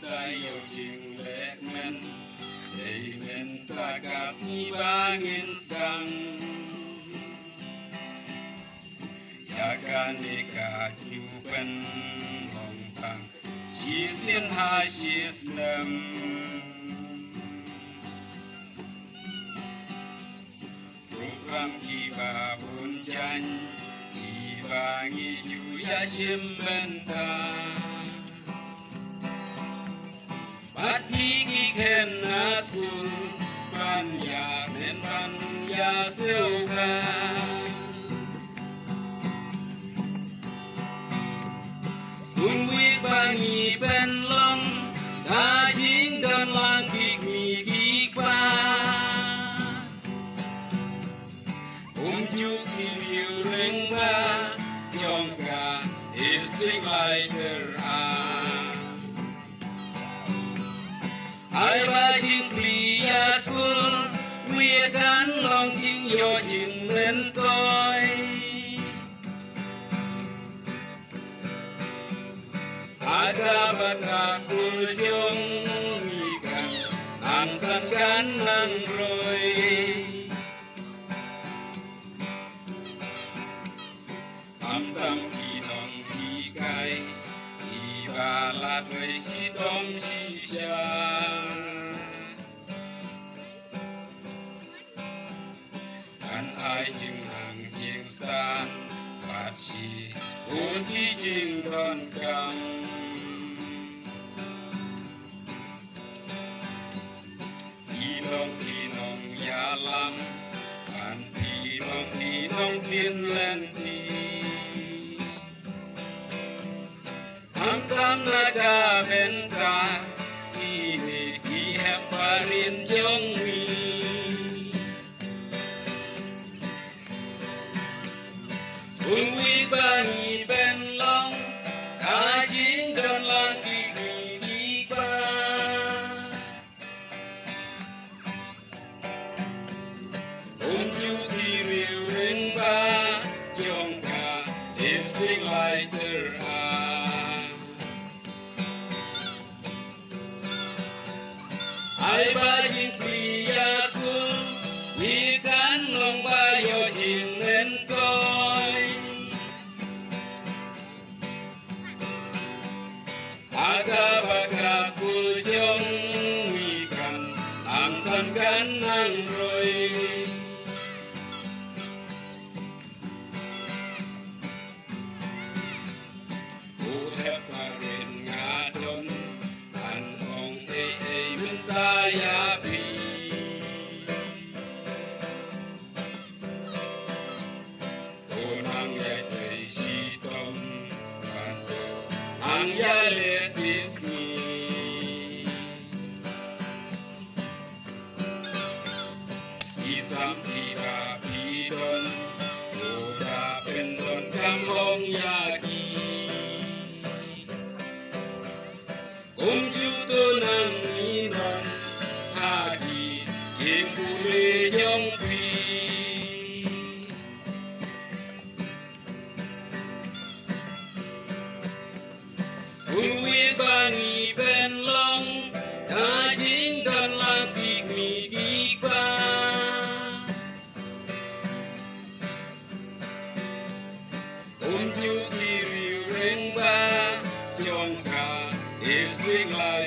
tayo jinglemen Dengan takas ni bangin sedang Yakan dikajukan lompang Sisin hasis nem Program kiba bunjan Kiba ngiju ya jimbentang Bat higi ken atul Banya men banya seuka Ungwi bangi pen long Da jing dan lang kik mi kik pa Juk ki liu ring ba Jong ka istring lighter Ai ba jing kliat kul Nguye kan long jing yo jing lên tôi Ada baka kul jong Ikan Nang san kan nang roi Tam ki nong ki kai Ki ba la đuôi si tom si xa An ai jing hang jing stan Bát si Ôn ki jing don kam Ki nong ya lam An ki nong tin len ti Tam naga benta Kini ki heparin jong mi Ungwi bangi ben long Kajing dan lang kiki kipa Unju kiriu ring ba Jong ka Lifting lighter Ai ba jing kliat kul Ikan long bayo jing lên tôi Aga baka kul jong Ikan ang san kan nang roi Uhep parin ngadon An ong ya pi Onang ya tei si tom Ang ya le disni Isam tiba pidon Oda pendon kamong yaki Juto nang inon Hadi Jing kule jong pi Ungwi bangi ben long Kajing dan lang kik mi kik pa Juk kiriu ring ba Jong ka Istring la